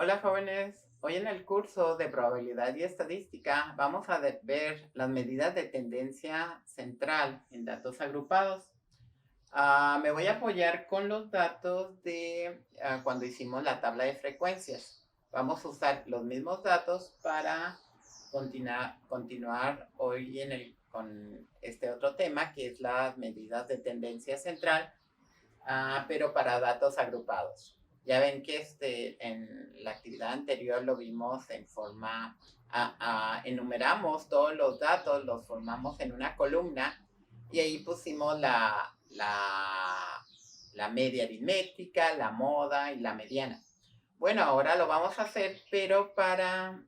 Hola jóvenes, hoy en el curso de probabilidad y estadística vamos a ver las medidas de tendencia central en datos agrupados. Me voy a apoyar con los datos de cuando hicimos la tabla de frecuencias. Vamos a usar los mismos datos para continuar hoy con este otro tema que es las medidas de tendencia central, pero para datos agrupados. Ya ven que en la actividad anterior lo vimos en forma, enumeramos todos los datos, los formamos en una columna y ahí pusimos la media aritmética, la moda y la mediana. Bueno, ahora lo vamos a hacer, pero para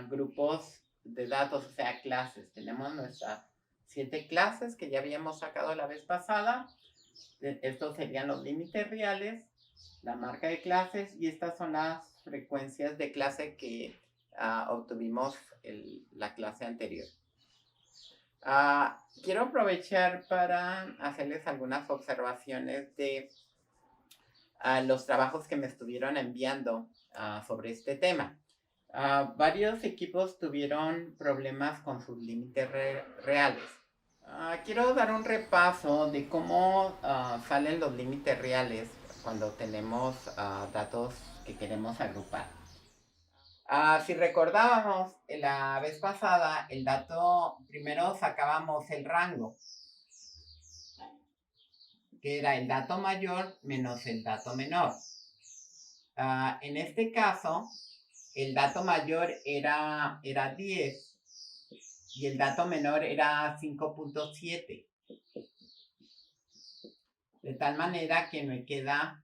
grupos de datos, o sea, clases. Tenemos nuestras 7 clases que ya habíamos sacado la vez pasada. Estos serían los límites reales, la marca de clases, y estas son las frecuencias de clase que obtuvimos la clase anterior. Quiero aprovechar para hacerles algunas observaciones de los trabajos que me estuvieron enviando sobre este tema. Varios equipos tuvieron problemas con sus límites reales. Quiero dar un repaso de cómo salen los límites reales cuando tenemos datos que queremos agrupar. Si recordábamos, la vez pasada, el dato, primero sacábamos el rango, que era el dato mayor menos el dato menor. En este caso, el dato mayor era 10 y el dato menor era 5.7. De tal manera que me queda,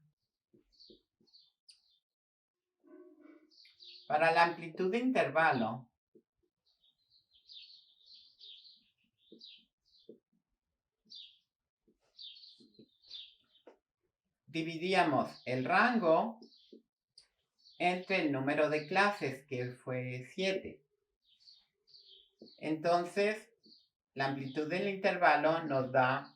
para la amplitud de intervalo, dividíamos el rango entre el número de clases, que fue 7. Entonces, la amplitud del intervalo nos da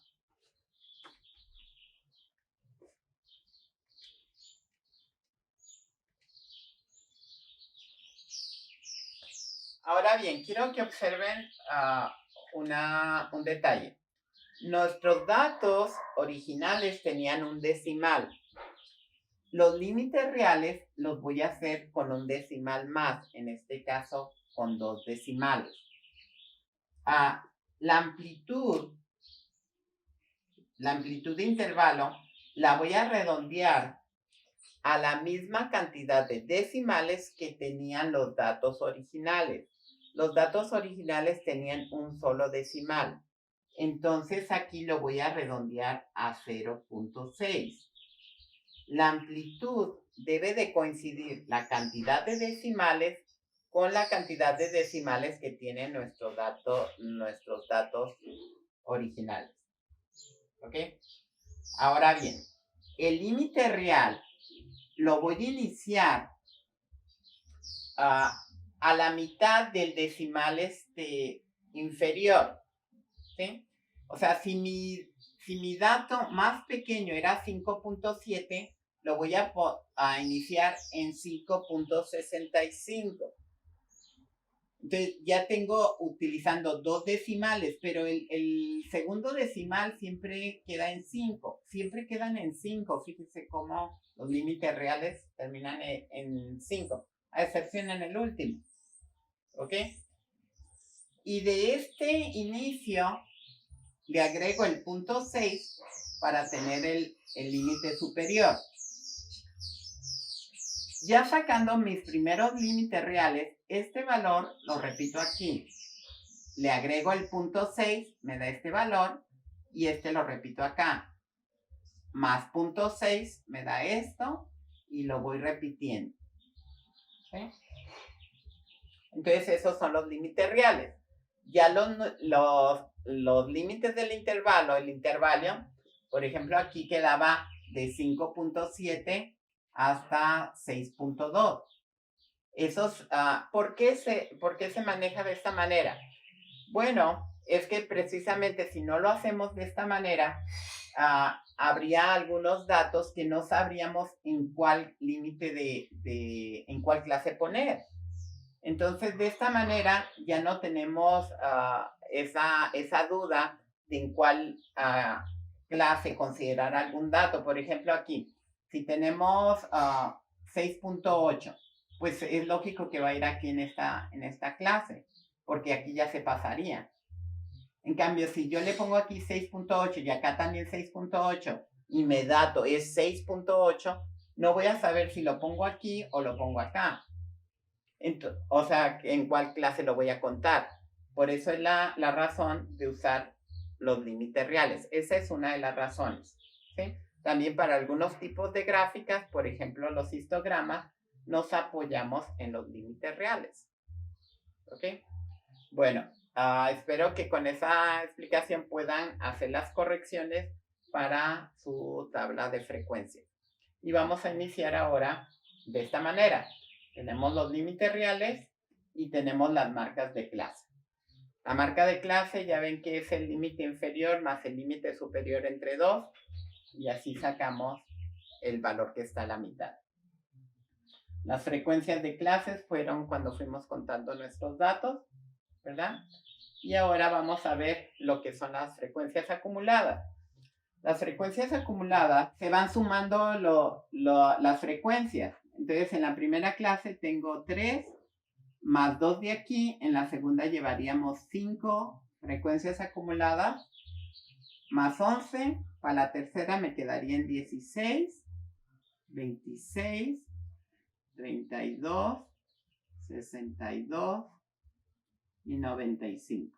Ahora bien, quiero que observen un detalle. Nuestros datos originales tenían un decimal. Los límites reales los voy a hacer con un decimal más, en este caso con 2 decimales. La amplitud de intervalo la voy a redondear a la misma cantidad de decimales que tenían los datos originales. Los datos originales tenían un solo decimal. Entonces aquí lo voy a redondear a 0.6. La amplitud debe de coincidir la cantidad de decimales con la cantidad de decimales que tienen nuestros datos originales. ¿Ok? Ahora bien, el límite real lo voy a iniciar a la mitad del decimal inferior. ¿Sí? O sea, si mi dato más pequeño era 5.7, lo voy a iniciar en 5.65. Entonces ya tengo utilizando 2 decimales, pero el segundo decimal siempre queda en 5. Siempre quedan en 5. Fíjense cómo los límites reales terminan en 5, a excepción en el último. ¿Ok? Y de este inicio le agrego el punto 6 para tener el límite superior. Ya sacando mis primeros límites reales, este valor lo repito aquí. Le agrego el punto 6, me da este valor, y este lo repito acá. Más punto 6 me da esto, y lo voy repitiendo. ¿Sí? Entonces esos son los límites reales. Ya los límites del intervalo, el intervalo, por ejemplo, aquí quedaba de 5.7 hasta 6.2. ¿Por qué se maneja de esta manera? Bueno, es que precisamente si no lo hacemos de esta manera, habría algunos datos que no sabríamos en cuál límite en cuál clase poner. Entonces, de esta manera ya no tenemos esa duda de en cuál clase considerar algún dato. Por ejemplo, aquí, si tenemos 6.8, pues es lógico que va a ir aquí en esta clase, porque aquí ya se pasaría. En cambio, si yo le pongo aquí 6.8 y acá también 6.8 y mi dato es 6.8, no voy a saber si lo pongo aquí o lo pongo acá. O sea, en cuál clase lo voy a contar. Por eso es la razón de usar los límites reales. Esa es una de las razones. ¿Sí? También para algunos tipos de gráficas, por ejemplo, los histogramas, nos apoyamos en los límites reales. ¿Ok? Bueno, espero que con esa explicación puedan hacer las correcciones para su tabla de frecuencia. Y vamos a iniciar ahora de esta manera. Tenemos los límites reales y tenemos las marcas de clase. La marca de clase ya ven que es el límite inferior más el límite superior entre 2 y así sacamos el valor que está a la mitad. Las frecuencias de clases fueron cuando fuimos contando nuestros datos, ¿verdad? Y ahora vamos a ver lo que son las frecuencias acumuladas. Las frecuencias acumuladas se van sumando las frecuencias. Entonces, en la primera clase tengo 3 más 2 de aquí. En la segunda llevaríamos 5 frecuencias acumuladas más 11. Para la tercera me quedarían 16, 26, 32, 62 y 95.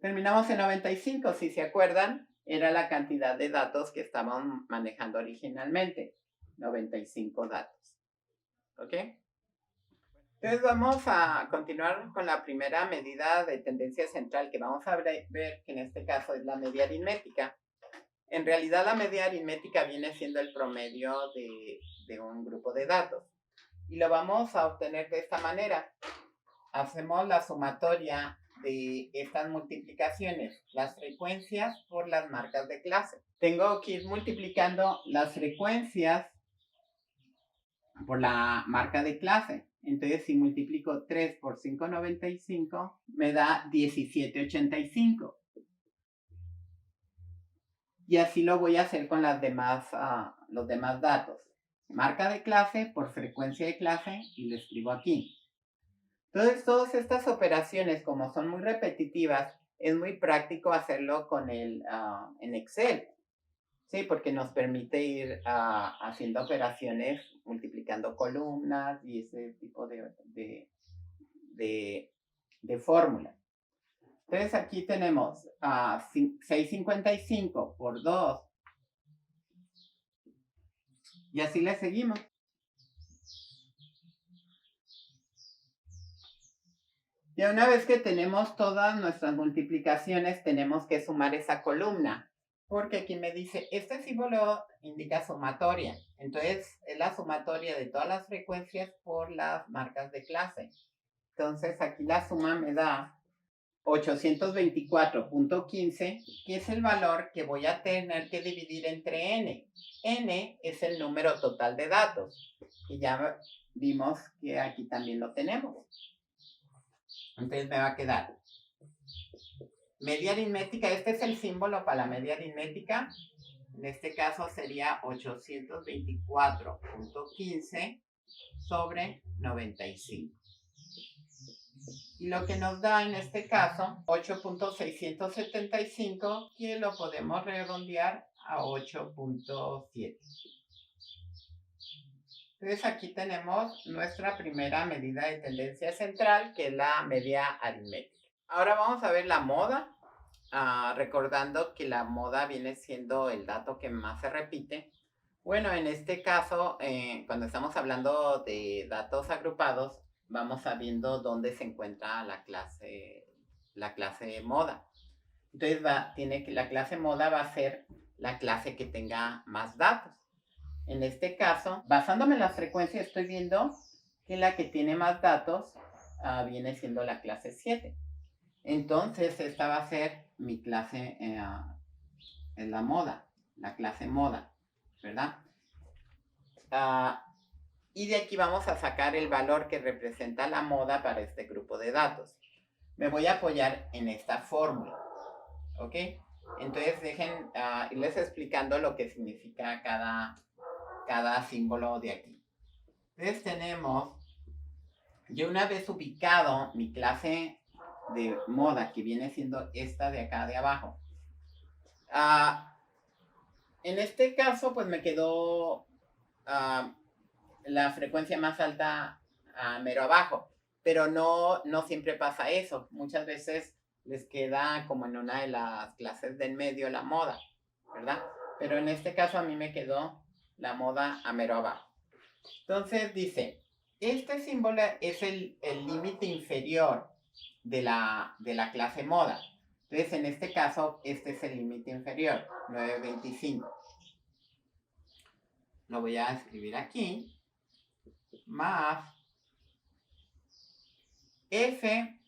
Terminamos en 95, si se acuerdan, era la cantidad de datos que estábamos manejando originalmente. 95 datos. ¿Ok? Entonces vamos a continuar con la primera medida de tendencia central que vamos a ver que en este caso es la media aritmética. En realidad la media aritmética viene siendo el promedio de un grupo de datos. Y lo vamos a obtener de esta manera. Hacemos la sumatoria de estas multiplicaciones, las frecuencias por las marcas de clase. Tengo que ir multiplicando las frecuencias por la marca de clase. Entonces, si multiplico 3 por 5.95, me da 17.85. Y así lo voy a hacer con los demás datos. Marca de clase por frecuencia de clase y lo escribo aquí. Entonces, todas estas operaciones, como son muy repetitivas, es muy práctico hacerlo en Excel. Sí, porque nos permite ir haciendo operaciones multiplicando columnas y ese tipo de fórmulas. Entonces aquí tenemos 655 por 2 y así le seguimos. Ya una vez que tenemos todas nuestras multiplicaciones, tenemos que sumar esa columna. Porque aquí me dice, este símbolo indica sumatoria. Entonces, es la sumatoria de todas las frecuencias por las marcas de clase. Entonces, aquí la suma me da 824.15, que es el valor que voy a tener que dividir entre n. N es el número total de datos. Y ya vimos que aquí también lo tenemos. Entonces, me va a quedar media aritmética, este es el símbolo para la media aritmética. En este caso sería 824.15 sobre 95. Y lo que nos da en este caso, 8.675, que lo podemos redondear a 8.7. Entonces aquí tenemos nuestra primera medida de tendencia central, que es la media aritmética. Ahora vamos a ver la moda, recordando que la moda viene siendo el dato que más se repite. Bueno, en este caso, cuando estamos hablando de datos agrupados, vamos sabiendo dónde se encuentra la clase moda. Entonces la clase moda va a ser la clase que tenga más datos. En este caso, basándome en las frecuencias, estoy viendo que la que tiene más datos viene siendo la clase 7. Entonces esta va a ser mi clase en la moda, la clase moda, ¿verdad? Y de aquí vamos a sacar el valor que representa la moda para este grupo de datos. Me voy a apoyar en esta fórmula, ¿ok? Entonces dejen irles explicando lo que significa cada símbolo de aquí. Entonces tenemos, yo una vez ubicado mi clase de moda, que viene siendo esta de acá de abajo, en este caso pues me quedó la frecuencia más alta mero abajo, pero no siempre pasa eso. Muchas veces les queda como en una de las clases del medio la moda, ¿verdad? Pero en este caso a mí me quedó la moda a mero abajo. Entonces dice, este símbolo es el límite inferior de la clase moda. Entonces en este caso este es el límite inferior, 925. Lo voy a escribir aquí. Más F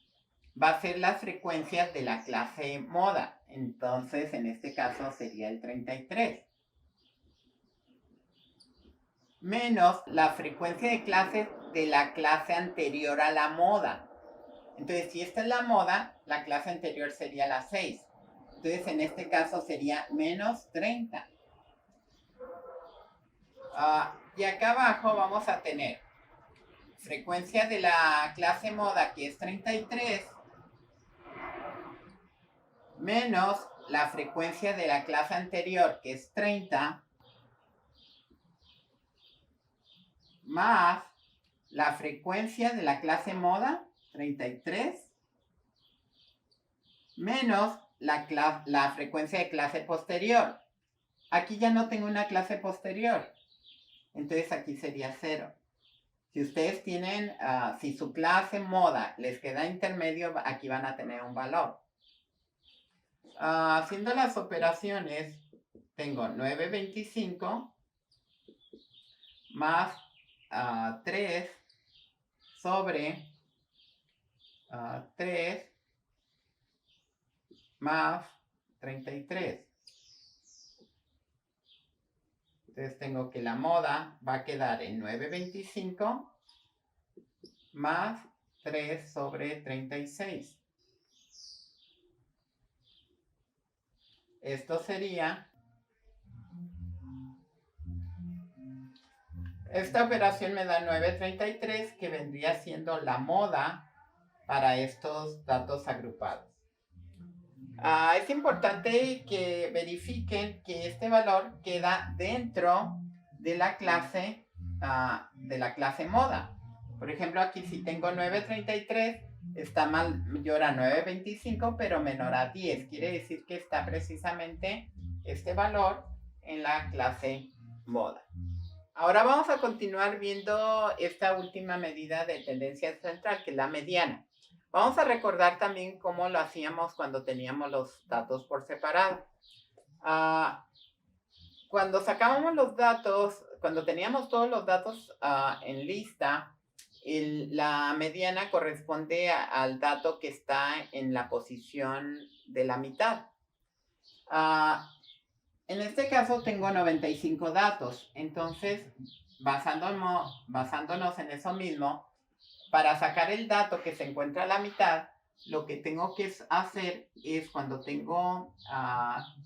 va a ser las frecuencias de la clase moda. Entonces, en este caso sería el 33. Menos la frecuencia de clase de la clase anterior a la moda. Entonces, si esta es la moda, la clase anterior sería la 6. Entonces, en este caso sería menos 30. Y acá abajo vamos a tener frecuencia de la clase moda, que es 33, menos la frecuencia de la clase anterior, que es 30, más la frecuencia de la clase moda, 33, menos la frecuencia de clase posterior. Aquí ya no tengo una clase posterior, entonces aquí sería 0. Si ustedes tienen, si su clase moda les queda intermedio, aquí van a tener un valor. Haciendo las operaciones, tengo 925 más 3 sobre 3 más 33. Entonces tengo que la moda va a quedar en 925 más 3 sobre 36. Esto sería, esta operación me da 933, que vendría siendo la moda para estos datos agrupados. Es importante que verifiquen que este valor queda dentro de la clase moda. Por ejemplo, aquí si tengo 933, está mayor a 925, pero menor a 10. Quiere decir que está precisamente este valor en la clase moda. Ahora vamos a continuar viendo esta última medida de tendencia central, que es la mediana. Vamos a recordar también cómo lo hacíamos cuando teníamos los datos por separado. Cuando sacábamos los datos, cuando teníamos todos los datos en lista, la mediana corresponde al dato que está en la posición de la mitad. En este caso tengo 95 datos, entonces basándonos en eso mismo, para sacar el dato que se encuentra a la mitad, lo que tengo que hacer es, cuando tengo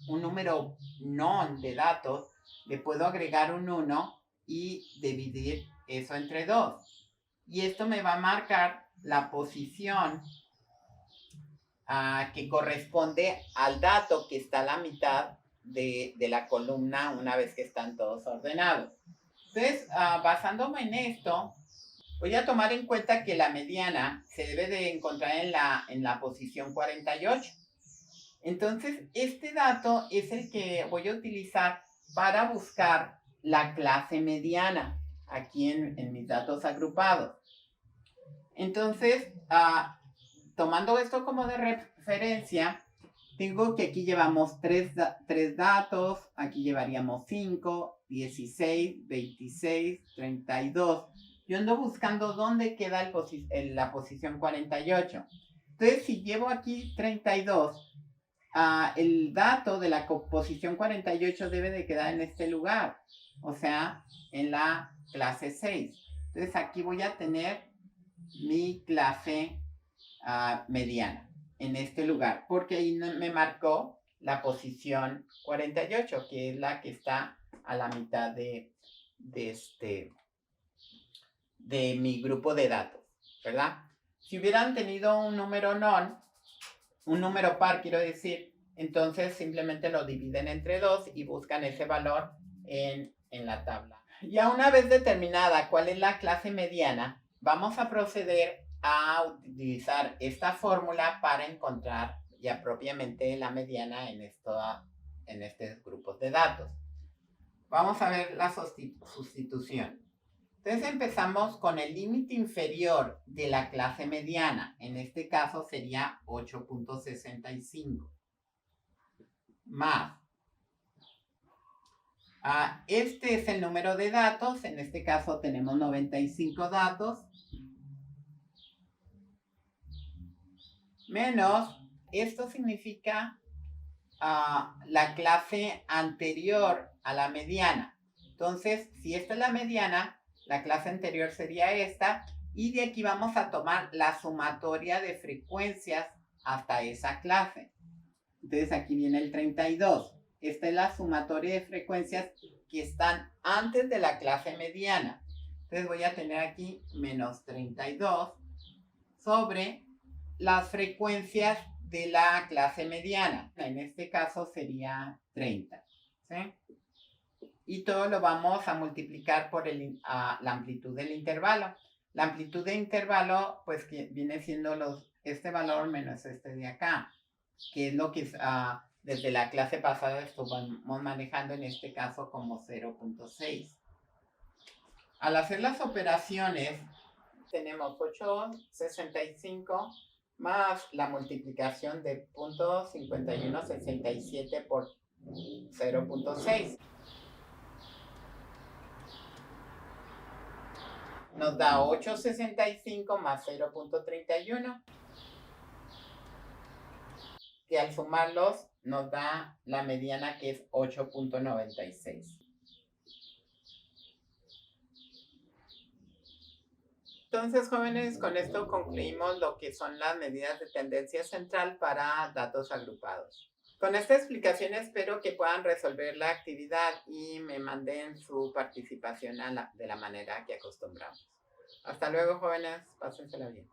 un número non de datos, le puedo agregar un 1 y dividir eso entre 2. Y esto me va a marcar la posición que corresponde al dato que está a la mitad de la columna una vez que están todos ordenados. Entonces, basándome en esto, voy a tomar en cuenta que la mediana se debe de encontrar en la posición 48. Entonces, este dato es el que voy a utilizar para buscar la clase mediana aquí en mis datos agrupados. Entonces, tomando esto como de referencia, tengo que aquí llevamos 3 datos, aquí llevaríamos 5, 16, 26, 32. Yo ando buscando dónde queda la posición 48. Entonces, si llevo aquí 32, el dato de la posición 48 debe de quedar en este lugar, o sea, en la clase 6. Entonces, aquí voy a tener mi clase mediana en este lugar, porque ahí me marcó la posición 48, que es la que está a la mitad de mi grupo de datos, ¿verdad? Si hubieran tenido un número un número par, quiero decir, entonces simplemente lo dividen entre 2 y buscan ese valor en la tabla. Ya una vez determinada cuál es la clase mediana, vamos a proceder a utilizar esta fórmula para encontrar ya propiamente la mediana en estos grupos de datos. Vamos a ver la sustitución. Entonces empezamos con el límite inferior de la clase mediana. En este caso sería 8.65. Más. Este es el número de datos. En este caso tenemos 95 datos. Menos. Esto significa la clase anterior a la mediana. Entonces, si esta es la mediana, la clase anterior sería esta, y de aquí vamos a tomar la sumatoria de frecuencias hasta esa clase. Entonces aquí viene el 32. Esta es la sumatoria de frecuencias que están antes de la clase mediana. Entonces voy a tener aquí menos 32 sobre las frecuencias de la clase mediana. En este caso sería 30. ¿Sí? Y todo lo vamos a multiplicar por la amplitud del intervalo. La amplitud del intervalo, pues que viene siendo este valor menos este de acá, que es lo que desde la clase pasada estuvimos manejando en este caso como 0.6. Al hacer las operaciones, tenemos 865 más la multiplicación de 0.5167 por 0.6. Nos da 865 más 0.31, que al sumarlos nos da la mediana, que es 8.96. Entonces, jóvenes, con esto concluimos lo que son las medidas de tendencia central para datos agrupados. Con esta explicación espero que puedan resolver la actividad y me manden su participación de la manera que acostumbramos. Hasta luego, jóvenes. Pásensela bien.